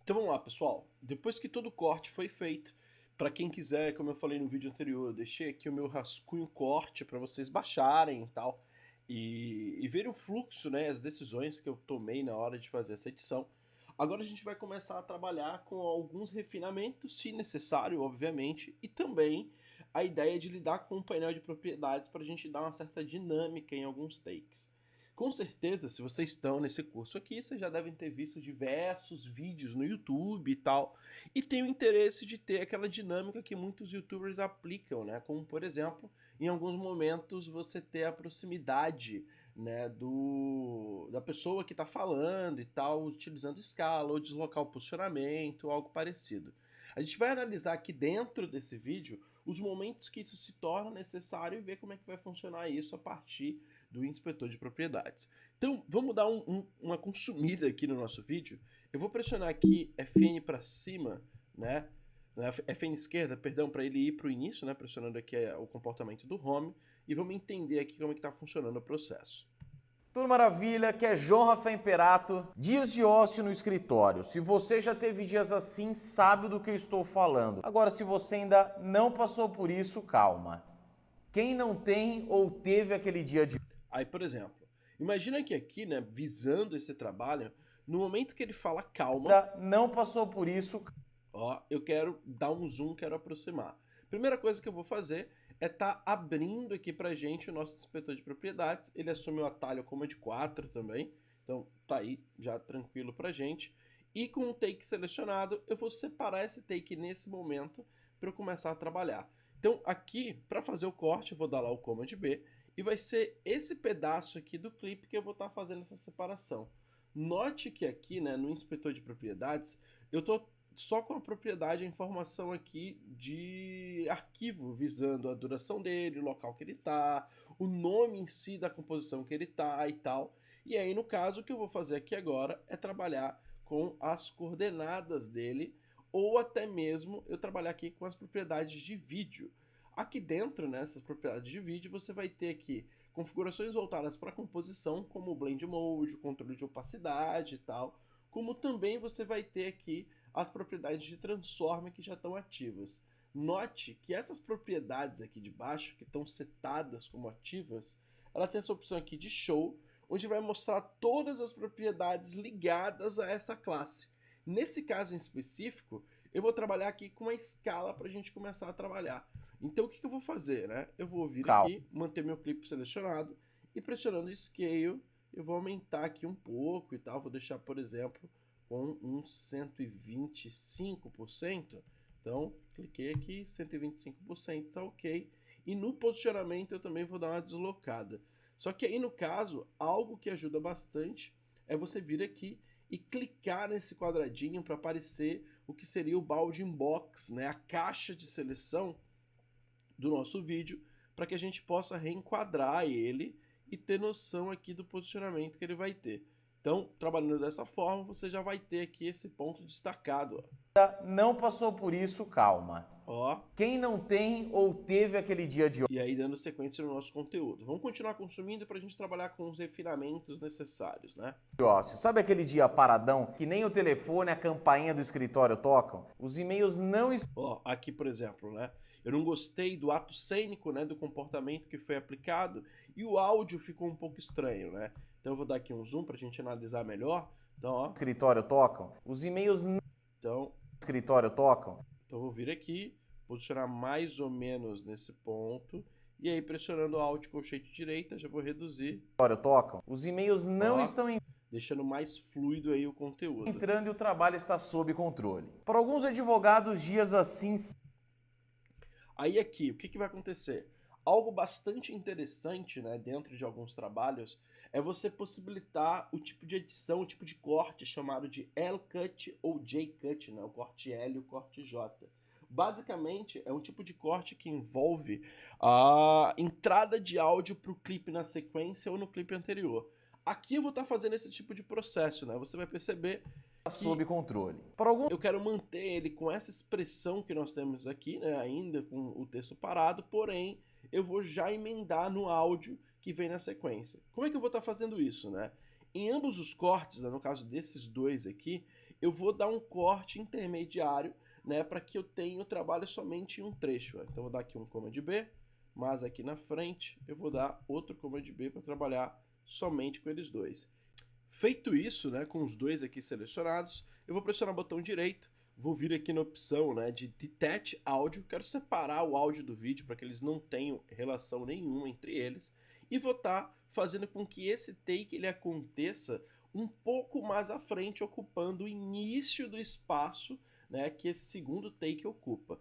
Então vamos lá, pessoal. Depois que todo o corte foi feito, para quem quiser, como eu falei no vídeo anterior, eu deixei aqui o meu rascunho corte para vocês baixarem e tal, e verem o fluxo, né, as decisões que eu tomei na hora de fazer essa edição. Agora a gente vai começar a trabalhar com alguns refinamentos, se necessário, obviamente, e também a ideia de lidar com um painel de propriedades para a gente dar uma certa dinâmica em alguns takes. Com certeza, se vocês estão nesse curso aqui, vocês já devem ter visto diversos vídeos no YouTube e tal, e tem o interesse de ter aquela dinâmica que muitos YouTubers aplicam, né? Como, por exemplo, em alguns momentos você ter a proximidade, né, da pessoa que está falando e tal, utilizando escala ou deslocar o posicionamento, algo parecido. A gente vai analisar aqui dentro desse vídeo os momentos que isso se torna necessário e ver como é que vai funcionar isso a partir do inspetor de propriedades. Então, vamos dar uma consumida aqui no nosso vídeo. Eu vou pressionar aqui Fn para cima, né? Fn esquerda, perdão, para ele ir para o início, né? Pressionando aqui o comportamento do home. E vamos entender aqui como é que está funcionando o processo. Tudo maravilha, que é João Rafael Imperato, dias de ócio no escritório. Se você já teve dias assim, sabe do que eu estou falando. Agora, se você ainda não passou por isso, calma. Quem não tem ou teve aquele dia de... Aí, por exemplo, imagina que aqui, né, visando esse trabalho, no momento que ele fala calma, não passou por isso, ó, eu quero dar um zoom, quero aproximar. Primeira coisa que eu vou fazer é estar abrindo aqui pra gente o nosso inspetor de propriedades. Ele assume o atalho Command 4 também, então tá aí já tranquilo pra gente. E com o take selecionado, eu vou separar esse take nesse momento para eu começar a trabalhar. Então aqui, para fazer o corte, eu vou dar lá o Command B e vai ser esse pedaço aqui do clipe que eu vou estar fazendo essa separação. Note que aqui, né, no inspetor de propriedades, eu estou só com a propriedade, a informação aqui de arquivo, visando a duração dele, o local que ele está, o nome em si da composição que ele está e tal. E aí, no caso, o que eu vou fazer aqui agora é trabalhar com as coordenadas dele, ou até mesmo eu trabalhar aqui com as propriedades de vídeo. Aqui dentro, nessas propriedades de vídeo, você vai ter aqui configurações voltadas para a composição, como o Blend Mode, o controle de opacidade e tal, como também você vai ter aqui as propriedades de transform que já estão ativas. Note que essas propriedades aqui de baixo, que estão setadas como ativas, ela tem essa opção aqui de show, onde vai mostrar todas as propriedades ligadas a essa classe. Nesse caso em específico, eu vou trabalhar aqui com uma escala para a gente começar a trabalhar. Então o que eu vou fazer, né? Eu vou vir aqui, manter meu clipe selecionado e pressionando Scale, eu vou aumentar aqui um pouco e tal, vou deixar, por exemplo, com uns 125%. Então, cliquei aqui, 125%, tá ok. E no posicionamento eu também vou dar uma deslocada. Só que aí no caso, algo que ajuda bastante é você vir aqui e clicar nesse quadradinho para aparecer o que seria o Bounding Box, né? A caixa de seleção do nosso vídeo, para que a gente possa reenquadrar ele e ter noção aqui do posicionamento que ele vai ter. Então, trabalhando dessa forma, você já vai ter aqui esse ponto destacado. Ó. Não passou por isso, calma. Ó. Quem não tem ou teve aquele dia de... E aí dando sequência no nosso conteúdo. Vamos continuar consumindo para a gente trabalhar com os refinamentos necessários, né? ócio. Sabe aquele dia paradão que nem o telefone, a campainha do escritório tocam? Os e-mails não... Ó, aqui, por exemplo, né? Eu não gostei do ato cênico, né, do comportamento que foi aplicado e o áudio ficou um pouco estranho, né? Então eu vou dar aqui um zoom para a gente analisar melhor. Então, ó. Escritório tocam. Os e-mails não... Então, escritório tocam. Então eu vou vir aqui, posicionar mais ou menos nesse ponto e aí pressionando Alt colchete direita, já vou reduzir. Escritório tocam. Os e-mails não estão deixando mais fluido aí o conteúdo. entrando e o trabalho está sob controle. Para alguns advogados, dias assim... Aí aqui, o que vai acontecer? Algo bastante interessante, né, dentro de alguns trabalhos, é você possibilitar o tipo de edição, o tipo de corte chamado de L-Cut ou J-Cut, né, o corte L e o corte J. Basicamente, é um tipo de corte que envolve a entrada de áudio para o clipe na sequência ou no clipe anterior. Aqui eu vou estar fazendo esse tipo de processo, né? Você vai perceber sob controle. Eu quero manter ele com essa expressão que nós temos aqui, né, ainda com o texto parado, porém eu vou já emendar no áudio que vem na sequência. Como é que eu vou estar fazendo isso, né? Em ambos os cortes, né, no caso desses dois aqui, eu vou dar um corte intermediário, né, para que eu tenha o trabalho somente em um trecho. Então eu vou dar aqui um Command B, mas aqui na frente eu vou dar outro Command B para trabalhar somente com eles dois. Feito isso, né, com os dois aqui selecionados, eu vou pressionar o botão direito, vou vir aqui na opção, né, de Detach Audio, quero separar o áudio do vídeo para que eles não tenham relação nenhuma entre eles, e vou estar fazendo com que esse take ele aconteça um pouco mais à frente, ocupando o início do espaço, né, que esse segundo take ocupa.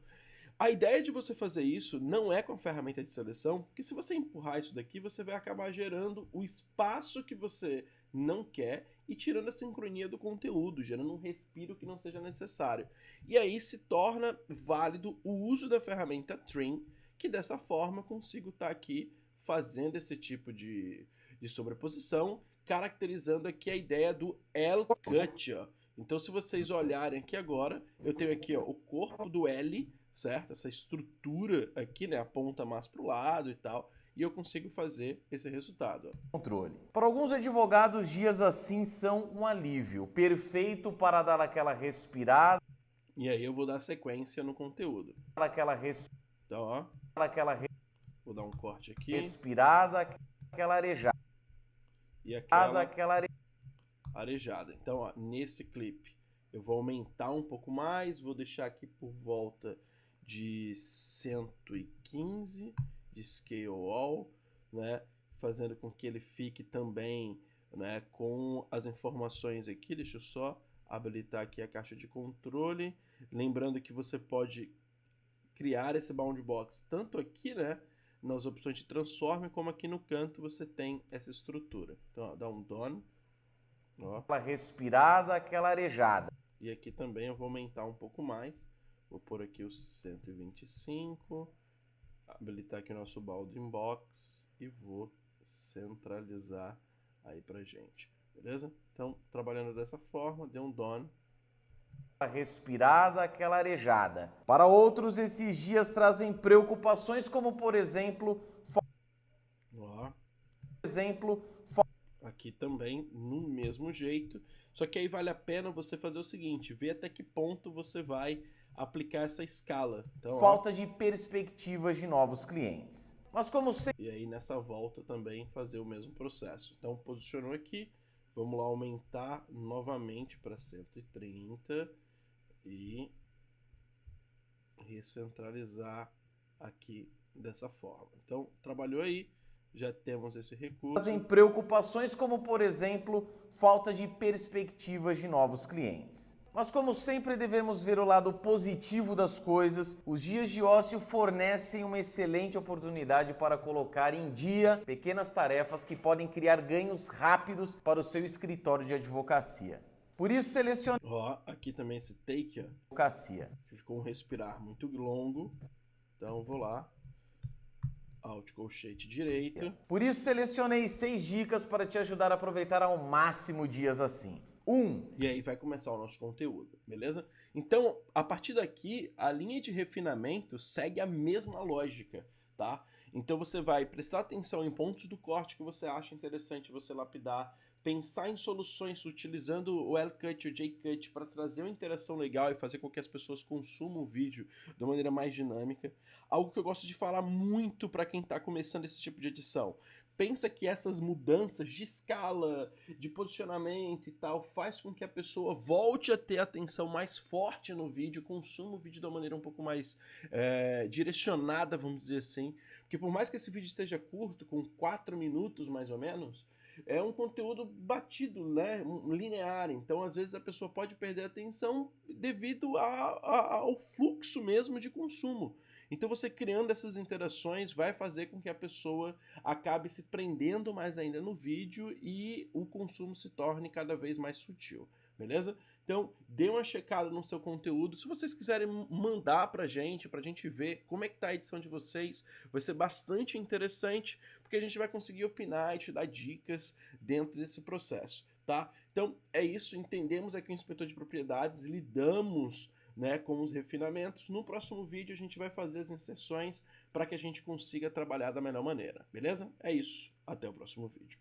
A ideia de você fazer isso não é com a ferramenta de seleção, porque se você empurrar isso daqui, você vai acabar gerando o espaço que você não quer e tirando a sincronia do conteúdo, gerando um respiro que não seja necessário. E aí se torna válido o uso da ferramenta Trim, que dessa forma eu consigo estar aqui fazendo esse tipo de sobreposição, caracterizando aqui a ideia do L-Cut. Então se vocês olharem aqui agora, eu tenho aqui ó, o corpo do L, certo? Essa estrutura aqui, né, aponta mais para o lado e tal, e eu consigo fazer esse resultado. Controle. Para alguns advogados, dias assim são um alívio, perfeito para dar aquela respirada. E aí eu vou dar sequência no conteúdo. Então, ó, vou dar um corte aqui. Respirada, aquela arejada. E aquela arejada. Então, ó, nesse clipe, eu vou aumentar um pouco mais, vou deixar aqui por volta de 115 de Scale All, né, fazendo com que ele fique também, né, com as informações aqui. Deixa eu só habilitar aqui a caixa de controle, lembrando que você pode criar esse boundbox tanto aqui, né, nas opções de transform, como aqui no canto você tem essa estrutura. Então, ó, dá um done, ó. Aquela respirada, aquela arejada. E aqui também eu vou aumentar um pouco mais. Vou pôr aqui os 125, habilitar aqui o nosso Bounding Box e vou centralizar aí pra gente, beleza? Então, trabalhando dessa forma, deu um done. Aquela respirada, aquela arejada. Para outros, esses dias trazem preocupações como, por exemplo, Ó. Aqui também, no mesmo jeito, só que aí vale a pena você fazer o seguinte, ver até que ponto você vai aplicar essa escala. Então, falta de perspectivas de novos clientes. Mas como sempre... E aí nessa volta também fazer o mesmo processo. Então posicionou aqui, vamos lá aumentar novamente para 130 e recentralizar aqui dessa forma. Então trabalhou aí, já temos esse recurso. Fazem preocupações como, por exemplo, falta de perspectivas de novos clientes. Mas como sempre devemos ver o lado positivo das coisas, os dias de ócio fornecem uma excelente oportunidade para colocar em dia pequenas tarefas que podem criar ganhos rápidos para o seu escritório de advocacia. Por isso selecionei... Ó, aqui também esse take, ó, advocacia, que ficou um respirar muito longo. Então vou lá, Alt colchete direito. Por isso selecionei 6 dicas para te ajudar a aproveitar ao máximo dias assim. 1. E aí vai começar o nosso conteúdo, beleza? Então, a partir daqui, a linha de refinamento segue a mesma lógica, tá? Então você vai prestar atenção em pontos do corte que você acha interessante você lapidar, pensar em soluções utilizando o L-Cut e o J-Cut para trazer uma interação legal e fazer com que as pessoas consumam o vídeo de uma maneira mais dinâmica. Algo que eu gosto de falar muito para quem está começando esse tipo de edição. Pensa que essas mudanças de escala, de posicionamento e tal, faz com que a pessoa volte a ter atenção mais forte no vídeo, consuma o vídeo de uma maneira um pouco mais direcionada, vamos dizer assim. Porque por mais que esse vídeo esteja curto, com 4 minutos mais ou menos, é um conteúdo batido, né, linear. Então, às vezes, a pessoa pode perder a atenção devido ao fluxo mesmo de consumo. Então você criando essas interações vai fazer com que a pessoa acabe se prendendo mais ainda no vídeo e o consumo se torne cada vez mais sutil, beleza? Então dê uma checada no seu conteúdo. Se vocês quiserem mandar pra gente ver como é que tá a edição de vocês, vai ser bastante interessante, porque a gente vai conseguir opinar e te dar dicas dentro desse processo, tá? Então é isso, entendemos aqui o inspetor de propriedades, lidamos, né, com os refinamentos. No próximo vídeo a gente vai fazer as inserções para que a gente consiga trabalhar da melhor maneira, beleza? É isso, até o próximo vídeo.